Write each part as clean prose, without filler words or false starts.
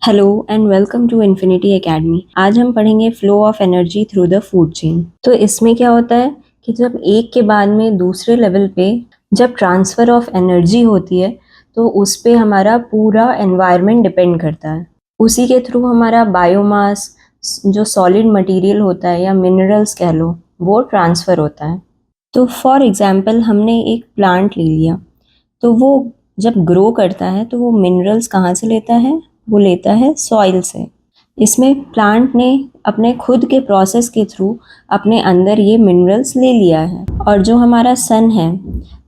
Hello and welcome to Infinity Academy. आज हम पढ़ेंगे flow of energy through the food chain. तो इसमें क्या होता है कि जब एक के बाद में दूसरे लेवल पे जब ट्रांसफ़र ऑफ एनर्जी होती है तो उस पे हमारा पूरा एनवायरनमेंट डिपेंड करता है। उसी के थ्रू हमारा बायोमास जो सॉलिड मटेरियल होता है या मिनरल्स कह लो वो ट्रांसफ़र होता है। तो फॉर एग्जांपल हमने एक प्लांट ले लिया, तो वो जब ग्रो करता है तो वो मिनरल्स कहाँ से लेता है? वो लेता है सॉइल से। इसमें प्लांट ने अपने खुद के प्रोसेस के थ्रू अपने अंदर ये मिनरल्स ले लिया है। और जो हमारा सन है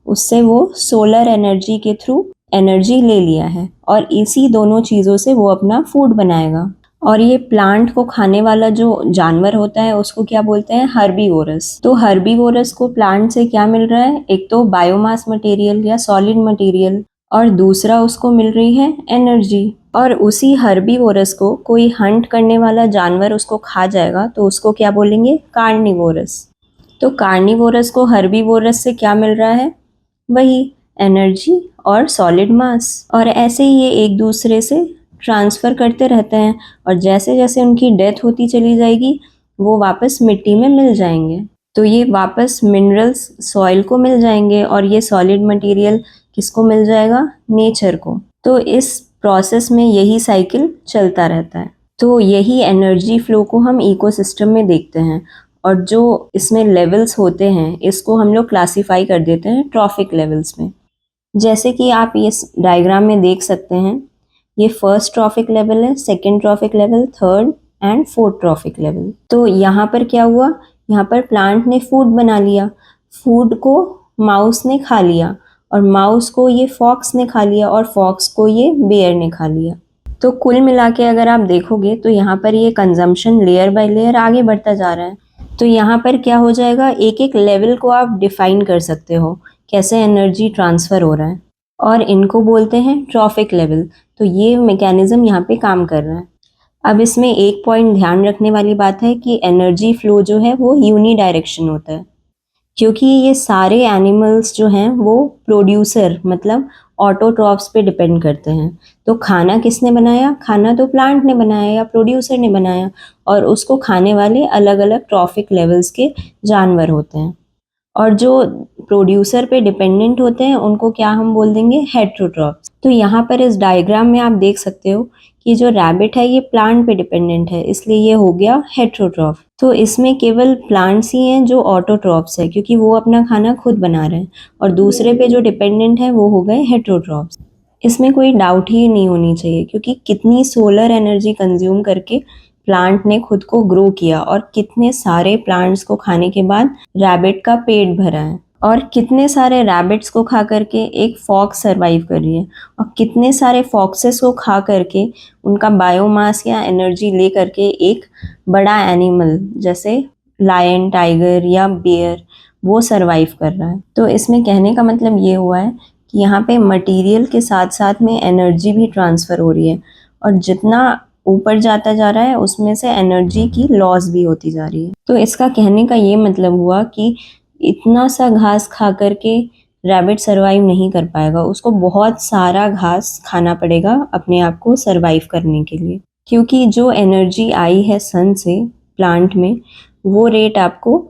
उससे वो सोलर एनर्जी के थ्रू एनर्जी ले लिया है और इसी दोनों चीज़ों से वो अपना फूड बनाएगा। और ये प्लांट को खाने वाला जो जानवर होता है उसको क्या बोलते हैं? हर्बीवोरस। तो हर्बीवोरस को प्लांट से क्या मिल रहा है? एक तो बायोमास मटेरियल या सॉलिड मटेरियल और दूसरा उसको मिल रही है एनर्जी। और उसी हर्बीवोरस को कोई हंट करने वाला जानवर उसको खा जाएगा तो उसको क्या बोलेंगे? कार्निवोरस। तो कार्निवोरस को हर्बीवोरस से क्या मिल रहा है? वही एनर्जी और सॉलिड मास। और ऐसे ही ये एक दूसरे से ट्रांसफ़र करते रहते हैं और जैसे जैसे उनकी डेथ होती चली जाएगी वो वापस मिट्टी में मिल जाएंगे। तो ये वापस मिनरल्स सॉइल को मिल जाएंगे और ये सॉलिड मटेरियल किसको मिल जाएगा? नेचर को। तो इस प्रोसेस में यही साइकिल चलता रहता है। तो यही एनर्जी फ्लो को हम इकोसिस्टम में देखते हैं और जो इसमें लेवल्स होते हैं इसको हम लोग क्लासीफाई कर देते हैं ट्रॉफिक लेवल्स में। जैसे कि आप इस डायग्राम में देख सकते हैं, ये फर्स्ट ट्रॉफिक लेवल है, second trophic level, third and fourth trophic level. तो यहाँ पर क्या हुआ? यहाँ पर प्लांट ने फूड बना लिया, फूड को माउस ने खा लिया और माउस को ये फॉक्स ने खा लिया और फॉक्स को ये बेयर ने खा लिया। तो कुल मिला के अगर आप देखोगे तो यहाँ पर ये कंजम्पशन लेयर बाय लेयर आगे बढ़ता जा रहा है। तो यहाँ पर क्या हो जाएगा? एक एक लेवल को आप डिफाइन कर सकते हो कैसे एनर्जी ट्रांसफ़र हो रहा है और इनको बोलते हैं ट्रॉफिक लेवल। तो ये मैकेनिज्म यहाँ पे काम कर रहा है। अब इसमें एक पॉइंट ध्यान रखने वाली बात है कि एनर्जी फ्लो जो है वो यूनी डायरेक्शन होता है, क्योंकि ये सारे एनिमल्स जो हैं वो प्रोड्यूसर मतलब ऑटोट्रॉफ्स पे डिपेंड करते हैं। तो खाना किसने बनाया? खाना तो प्लांट ने बनाया या प्रोड्यूसर ने बनाया और उसको खाने वाले अलग अलग ट्रॉफिक लेवल्स के जानवर होते हैं। और जो प्रोड्यूसर पे डिपेंडेंट होते हैं उनको क्या हम बोल देंगे? हेटेरोट्रॉफ्स। तो यहाँ पर इस डायग्राम में आप देख सकते हो कि जो रैबिट है ये प्लांट पे डिपेंडेंट है, इसलिए ये हो गया हेटेरोट्रॉफ। तो इसमें केवल प्लांट्स ही हैं जो ऑटोट्रॉफ्स है क्योंकि वो अपना खाना खुद बना रहे हैं और दूसरे पे जो डिपेंडेंट है वो हो गए हेटेरोट्रॉफ्स। इसमें कोई डाउट ही नहीं होनी चाहिए क्योंकि कितनी सोलर एनर्जी कंज्यूम करके प्लांट ने खुद को ग्रो किया और कितने सारे प्लांट्स को खाने के बाद रैबिट का पेट भरा है और कितने सारे रैबिट्स को खा करके एक फॉक्स सरवाइव कर रही है और कितने सारे फॉक्सेस को खा करके उनका बायोमास या एनर्जी ले करके एक बड़ा एनिमल जैसे लायन, टाइगर या बेयर वो सरवाइव कर रहा है। तो इसमें कहने का मतलब ये हुआ है कि यहाँ पे मटेरियल के साथ साथ में एनर्जी भी ट्रांसफ़र हो रही है और जितना ऊपर जाता जा रहा है उसमें से एनर्जी की लॉस भी होती जा रही है। तो इसका कहने का ये मतलब हुआ कि इतना सा घास खा करके रैबिट सरवाइव नहीं कर पाएगा, उसको बहुत सारा घास खाना पड़ेगा अपने आप को सरवाइव करने के लिए, क्योंकि जो एनर्जी आई है सन से प्लांट में वो रेट आपको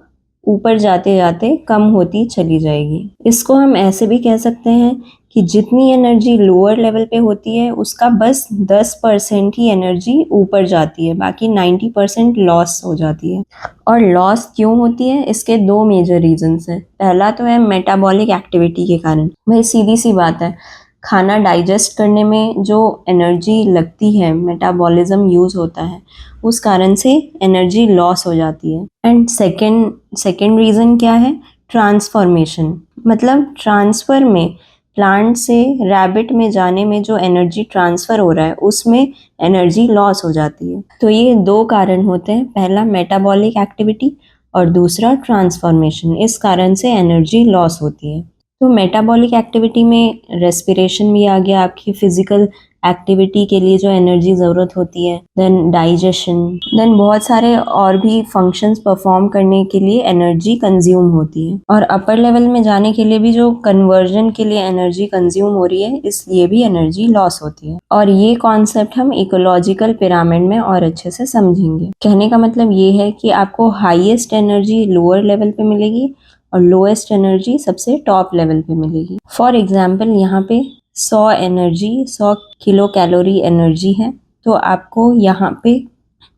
ऊपर जाते जाते कम होती चली जाएगी। इसको हम ऐसे भी कह सकते हैं कि जितनी एनर्जी लोअर लेवल पे होती है उसका बस 10% ही एनर्जी ऊपर जाती है, बाकी 90% लॉस हो जाती है। और लॉस क्यों होती है? इसके दो मेजर रीजंस हैं। पहला तो है मेटाबॉलिक एक्टिविटी के कारण। भाई सीधी सी बात है, खाना डाइजेस्ट करने में जो एनर्जी लगती है, मेटाबॉलिज्म यूज़ होता है, उस कारण से एनर्जी लॉस हो जाती है। एंड सेकेंड रीज़न क्या है? ट्रांसफॉर्मेशन। मतलब ट्रांसफ़र में प्लांट से रैबिट में जाने में जो एनर्जी ट्रांसफ़र हो रहा है उसमें एनर्जी लॉस हो जाती है। तो ये दो कारण होते हैं, पहला मेटाबॉलिक एक्टिविटी और दूसरा ट्रांसफॉर्मेशन। इस कारण से एनर्जी लॉस होती है। तो मेटाबॉलिक एक्टिविटी में रेस्पिरेशन भी आ गया, आपकी फिज़िकल एक्टिविटी के लिए जो एनर्जी ज़रूरत होती है, देन डाइजेशन, देन बहुत सारे और भी फंक्शंस परफॉर्म करने के लिए एनर्जी कंज्यूम होती है। और अपर लेवल में जाने के लिए भी जो कन्वर्जन के लिए एनर्जी कंज्यूम हो रही है, इसलिए भी एनर्जी लॉस होती है। और ये कॉन्सेप्ट हम इकोलॉजिकल पिरामिड में और अच्छे से समझेंगे। कहने का मतलब ये है कि आपको हाईएस्ट एनर्जी लोअर लेवल पे मिलेगी और लोएस्ट एनर्जी सबसे टॉप लेवल पे मिलेगी। फॉर एग्जाम्पल यहाँ पे 100 किलो कैलोरी एनर्जी है, तो आपको यहाँ पे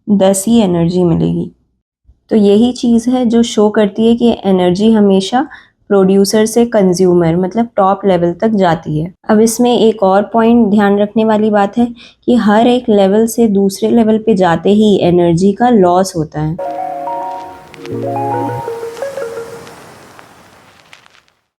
10 ही एनर्जी मिलेगी। तो यही चीज़ है जो शो करती है कि एनर्जी हमेशा प्रोड्यूसर से कंज्यूमर मतलब टॉप लेवल तक जाती है। अब इसमें एक और पॉइंट ध्यान रखने वाली बात है कि हर एक लेवल से दूसरे लेवल पे जाते ही एनर्जी का लॉस होता है।